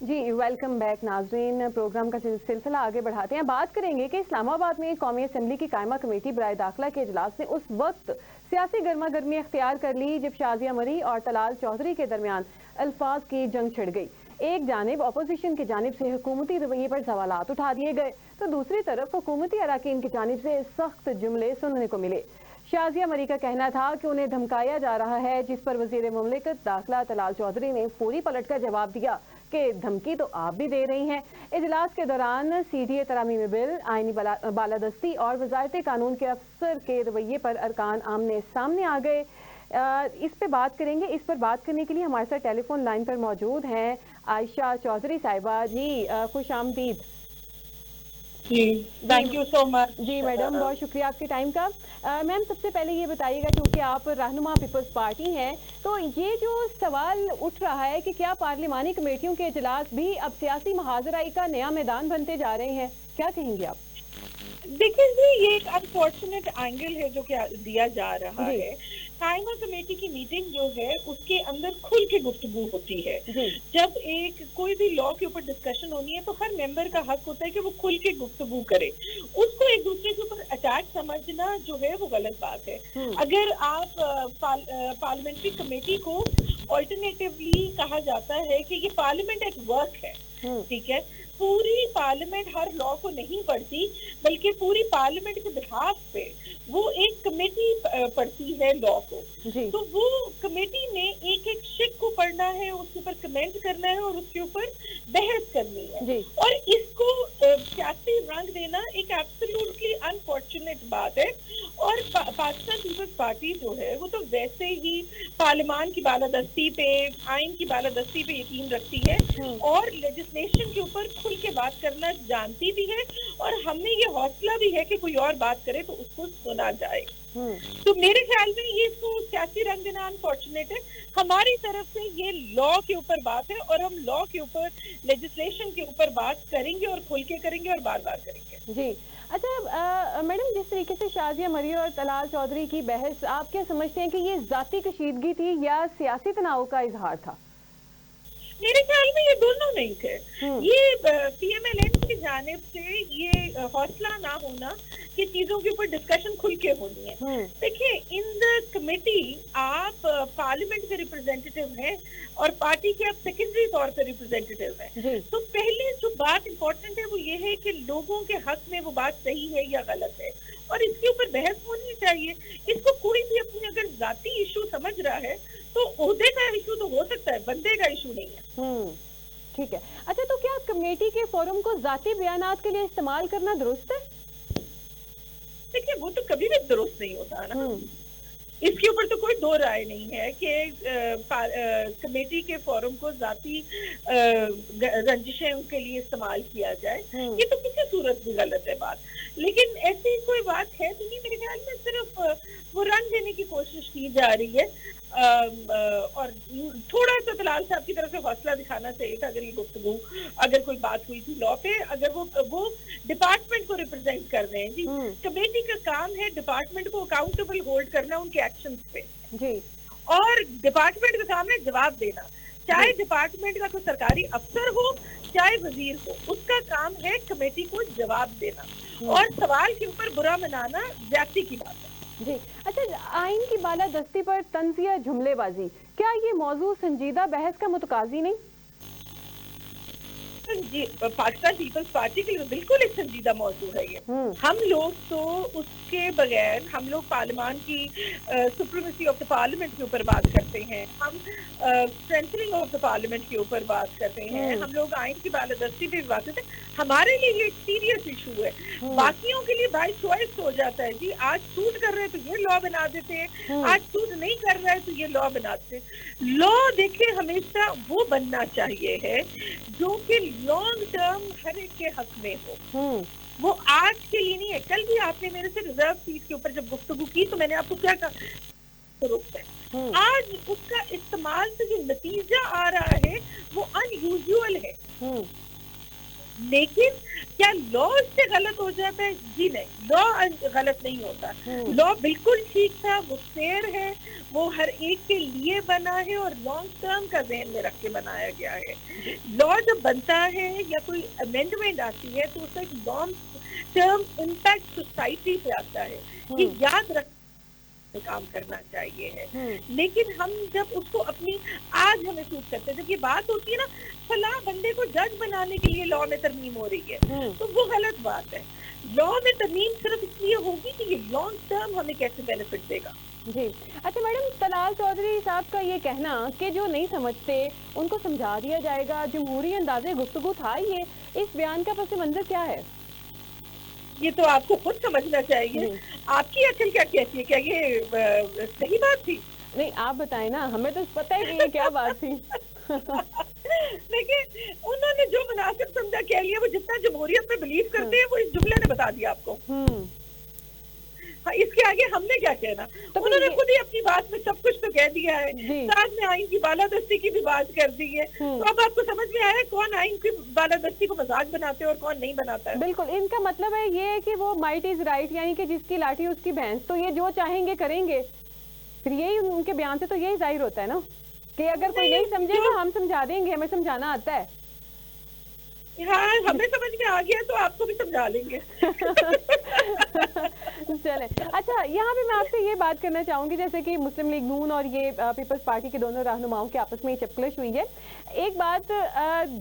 जी welcome back नाजरीन। Programme का सिलसिला आगे बढ़ाते हैं। बात करेंगे कि इस्लामाबाद में कौमी असम्बली की कायमा कमेटी बराए दाखिला के इजलास ने उस वक्त सियासी गर्मा गर्मी अख्तियार कर ली जब शाजिया मरी और तलाल चौधरी के दरमियान अल्फाज की जंग छिड़ गई। एक जानिब अपोजिशन की जानिब से हुकूमती रवैये पर सवालात उठा दिए गए तो दूसरी तरफ हुकूमती अराकीन की जानिब से सख्त जुमले सुनने को मिले। शाजिया मरी का कहना था कि उन्हें धमकाया जा रहा है, जिस पर वजीर मुमलिकत दाखिला तलाल चौधरी ने पूरी पलट का जवाब दिया कि धमकी तो आप भी दे रही हैं। इजलास के दौरान सीडीए तरामीमी बिल, आईनी बालादस्ती और वजारत कानून के अफसर के रवैये पर अरकान आमने सामने आ गए। इस पे बात करेंगे। इस पर बात करने के लिए हमारे साथ टेलीफोन लाइन पर मौजूद हैं आयशा चौधरी साहिबा। जी खुश आमदीद। जी जी थैंक यू सो मच। जी मैडम, बहुत शुक्रिया आपके टाइम का। मैम सबसे पहले ये बताइएगा, क्योंकि आप रहनुमा पीपल्स पार्टी हैं, तो ये जो सवाल उठ रहा है कि क्या पार्लिमानी कमेटियों के इजलास भी अब सियासी महाजराई का नया मैदान बनते जा रहे हैं, क्या कहेंगे आप? देखिए जी, ये एक अनफॉर्चुनेट एंगल है जो कि दिया जा रहा जी है। कायमा कमेटी की मीटिंग जो है उसके अंदर खुल के गुफ्तगू होती है। जी जब एक कोई भी लॉ के ऊपर डिस्कशन होनी है तो हर मेंबर का हक होता है कि वो खुल के गुफ्तगू करे। उसको एक दूसरे के ऊपर अटैक समझना जो है वो गलत बात है। अगर आप पार्लियामेंट्री कमेटी को ऑल्टरनेटिवली कहा जाता है कि ये पार्लियामेंट एट वर्क है, ठीक है, पूरी पार्लियामेंट हर लॉ को नहीं पढ़ती बल्कि पूरी पार्लियामेंट के बिहाफ पे वो एक कमेटी पढ़ती है लॉ को। जी तो वो कमेटी ने एक एक शिक को पढ़ना है, उसके ऊपर कमेंट करना है और उसके ऊपर बहस करनी है। जी और इसको सियासी रंग देना एक एब्सोल्युटली अनफॉर्चुनेट बात है। और पाकिस्तान पीपल्स पार्टी जो है वो तो वैसे ही पार्लियामान की बालादस्ती पे, आइन की बालादस्ती पे यकीन रखती है और लेजिस्लेशन के ऊपर खुल के बात करना जानती भी है, और हमें ये हौसला भी है कि कोई और बात करे तो उसको सुना जाए। तो मेरे ख्याल में ये तो सियासी रंग देना अनफॉर्चुनेट है। हमारी तरफ से ये लॉ के ऊपर बात है और हम लॉ के ऊपर, लेजिस्लेशन के ऊपर बात करेंगे और खुल के करेंगे और बार बार करेंगे। जी अच्छा मैडम, जिस तरीके से शाजिया मरी और तलाल चौधरी की बहस, आप क्या समझते हैं कि ये जाती कशीदगी थी या सियासी तनाव का इजहार था? मेरे ख्याल में ये दोनों नहीं थे। ये पीएमएलएन की जानिब से ये हौसला ना होना कि चीजों के ऊपर डिस्कशन खुल के होनी है। देखिए, इन द कमेटी आप पार्लियामेंट के रिप्रेजेंटेटिव हैं और पार्टी के आप सेकेंडरी तौर पर रिप्रेजेंटेटिव हैं। तो पहले जो बात इम्पोर्टेंट है वो ये है कि लोगों के हक में वो बात सही है या गलत है, और इसके ऊपर बहस होनी चाहिए। इसको कोई भी अपनी अगर जाती इशू समझ रहा है तो ओहदे का इशू तो हो सकता है, बंदे का इशू नहीं है। ठीक है। अच्छा, तो क्या कमेटी के फोरम को जाती बयानात के लिए इस्तेमाल करना दुरुस्त है? देखिए, वो तो कभी भी दुरुस्त नहीं होता है ना। इसके ऊपर तो कोई दो राय नहीं है कि कमेटी के फोरम को जाती रंजिशें के लिए इस्तेमाल किया जाए। ये तो किसी सूरत भी गलत है बात। लेकिन ऐसी कोई बात है तो नहीं, मेरे ख्याल में सिर्फ वो रंग देने की कोशिश की जा रही है। और थोड़ा सा तलाल साहब की तरफ से हौसला दिखाना चाहिए था। अगर ये गुफ्तगू, अगर कोई बात हुई थी लॉ पे, अगर वो डिपार्टमेंट को रिप्रेजेंट कर रहे हैं जी, कमेटी का काम है डिपार्टमेंट को अकाउंटेबल होल्ड करना उनके एक्शंस पे जी, और डिपार्टमेंट का काम है जवाब देना। चाहे डिपार्टमेंट का कोई सरकारी अफसर हो चाहे वजीर हो, उसका काम है कमेटी को जवाब देना, और सवाल के ऊपर बुरा मनाना ज्यादती की बात है जी। अच्छा, आइन की बालादस्ती पर तंजिया जुमलेबाजी, क्या ये मौजू संजीदा बहस का मुतकाजी नहीं? जी, पाकिस्तान पीपल्स पार्टी के लिए बिल्कुल एक संजीदा मौजू है ये। हम लोग तो उसके बगैर, हम लोग पार्लियामान की सुप्रीमेसी ऑफ द पार्लियामेंट के ऊपर बात करते हैं, हम स्ट्रेंथनिंग ऑफ द पार्लियामेंट के ऊपर बात करते हैं, हम लोग आइन की बालादस्ती पे बात करते हैं। हमारे लिए ये सीरियस इशू है। बाकियों के लिए बाई चॉइस हो जाता है जी, आज सूट कर रहे हैं तो ये लॉ बना देते हैं, आज सूट नहीं कर रहा है तो ये लॉ बनाते हैं। लॉ देखिए हमेशा वो बनना चाहिए है जो कि लॉन्ग टर्म हर एक के हक में हो। वो आज के लिए नहीं है। कल भी आपने मेरे से रिजर्व सीट के ऊपर जब गुफ्तगू की तो मैंने आपको क्या कहा, आज उसका इस्तेमाल से जो नतीजा आ रहा है वो अनयूजुअल है। लेकिन क्या लॉ से गलत हो जाता है? जी नहीं, लॉ गलत नहीं होता। लॉ बिल्कुल ठीक था, वो फेयर है, वो हर एक के लिए बना है और लॉन्ग टर्म का ज़हन में रख के बनाया गया है। लॉ जब बनता है या कोई अमेंडमेंट आती है तो उसका एक लॉन्ग टर्म इम्पैक्ट सोसाइटी पे आता है, ये याद रख काम करना चाहिए है। लेकिन हम जब उसको अपनी आज हमें सूट करते हैं, जब ये बात होती है ना फलां बंदे को जज बनाने के लिए लॉ में तरमीम हो रही है, तो वो गलत बात है। लॉ में तरमीम सिर्फ इसलिए होगी कि ये लॉन्ग टर्म हमें कैसे बेनिफिट देगा। जी अच्छा मैडम, तलाल चौधरी साहब का ये कहना कि जो नहीं समझते उनको समझा दिया जाएगा, जमहूरी अंदाजे गुफ्तगू था, ये इस बयान का पस मंजर क्या है? ये तो आपको खुद समझना चाहिए, आपकी अकल क्या कहती है, क्या ये सही बात थी? नहीं आप बताएं ना, हमें तो पता है कि ये क्या बात थी। देखिए उन्होंने जो मुनासिब समझा कह लिया, वो जितना जमहूरियत में बिलीव करते हैं वो इस जुमले ने बता दिया आपको। हाँ, इसके आगे हमने क्या कहना? तो उन्होंने खुद ही अपनी बात में सब कुछ तो कह दिया है, साथ में आइन की बालादस्ती की भी बात कर दी है। तो अब आपको समझ में आया कौन आइन की बालादस्ती को मजाक बनाते हैं और कौन नहीं बनाता है। बिल्कुल, इनका मतलब है ये कि वो माइट इज राइट, यानी कि जिसकी लाठी उसकी भैंस, तो ये जो चाहेंगे करेंगे। फिर यही उनके बयान से तो यही जाहिर होता है ना कि अगर कोई नहीं समझेगा हम समझा देंगे, हमें समझाना आता है। हाँ, हमें समझ में आ गया तो आपको भी समझा लेंगे। चले अच्छा, यहाँ पे मैं आपसे ये बात करना चाहूंगी, जैसे कि मुस्लिम लीग नून और ये पीपल्स पार्टी के दोनों रहनुमाओं के आपस में चपकलश हुई है। एक बात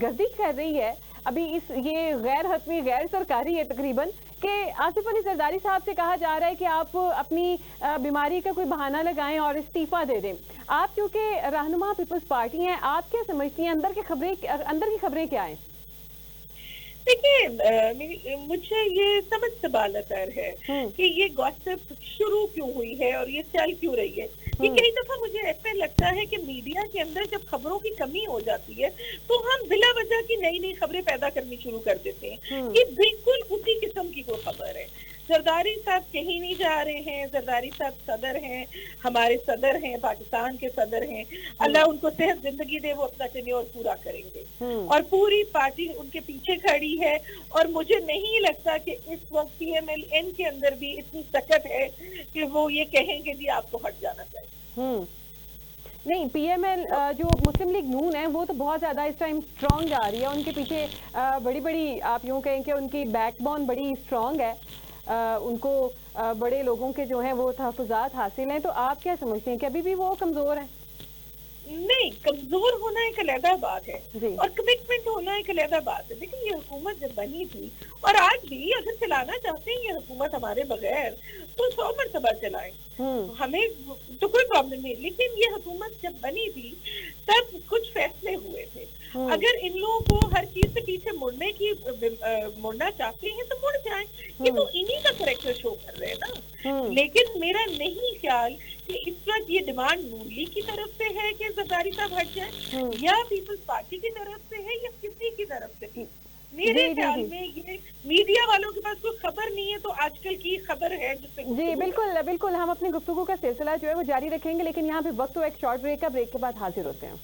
गर्दिश कर रही है अभी ये गैर हतमी गैर सरकारी है तकरीबन, कि आसिफ अली जरदारी साहब से कहा जा रहा है कि आप अपनी बीमारी का कोई बहाना लगाएं और इस्तीफा दे दें। आप क्योंकि रहनुमा पीपल्स पार्टी हैं, आप क्या समझती हैं अंदर की खबरें क्या हैं? देखिए मुझे ये समझ से बालातर है कि ये गॉसिप शुरू क्यों हुई है और ये चल क्यों रही है। कि कई दफा मुझे ऐसा लगता है कि मीडिया के अंदर जब खबरों की कमी हो जाती है तो हम बिला वजह की नई नई खबरें पैदा करनी शुरू कर देते हैं। ये बिल्कुल उसी किस्म की कोई खबर है। जरदारी साहब कहीं नहीं जा रहे हैं, जरदारी साहब सदर हैं, हमारे सदर हैं, पाकिस्तान के सदर हैं। अल्लाह उनको सेहत जिंदगी दे, वो अपना टेन्योर पूरा करेंगे और पूरी पार्टी उनके पीछे खड़ी है। और मुझे नहीं लगता कि इस वक्त PMLN के अंदर भी इतनी ताकत है कि वो ये कहेंगे जी आपको हट जाना चाहिए। नहीं, PML जो मुस्लिम लीग नून है वो तो बहुत ज़्यादा इस टाइम स्ट्रॉन्ग जा रही है, उनके पीछे बड़ी बड़ी आप यूँ कहें कि उनकी बैकबोन बड़ी स्ट्रॉन्ग है, उनको बड़े लोगों के जो हैं वो तहफ़्फ़ुज़ात हासिल हैं। तो आप क्या समझते हैं कि अभी भी वो कमज़ोर हैं? नहीं, कमजोर होना एक अलग बात है और कमिटमेंट होना एक अलग बात है। देखिए ये हुकूमत जब बनी थी और आज भी अगर चलाना चाहते हैं ये हुकूमत हमारे बगैर तो 100 मरतबा चलाएं, हमें तो कोई प्रॉब्लम नहीं। लेकिन ये हुकूमत जब बनी थी तब कुछ फैसले हुए थे। अगर इन लोगों को हर चीज से पीछे मुड़ना चाहते हैं तो मुड़ जाएं। ये तो इन्हीं का करेक्टर शो कर रहे हैं ना। लेकिन मेरा नहीं ख्याल कि इस वक्त ये डिमांड नून लीग की तरफ से है कि जरदारी साहब हट जाए या पीपल्स पार्टी की तरफ से है या किसी की तरफ से थी। मेरे ख्याल में ये मीडिया वालों के पास कोई खबर नहीं है तो आजकल की खबर है जिससे जी बिल्कुल बिल्कुल, हम अपनी गुफ्तगू का सिलसिला जो है वो जारी रखेंगे, लेकिन यहाँ पे वक्त तो एक शॉर्ट ब्रेक का, ब्रेक के बाद हाजिर होते हैं।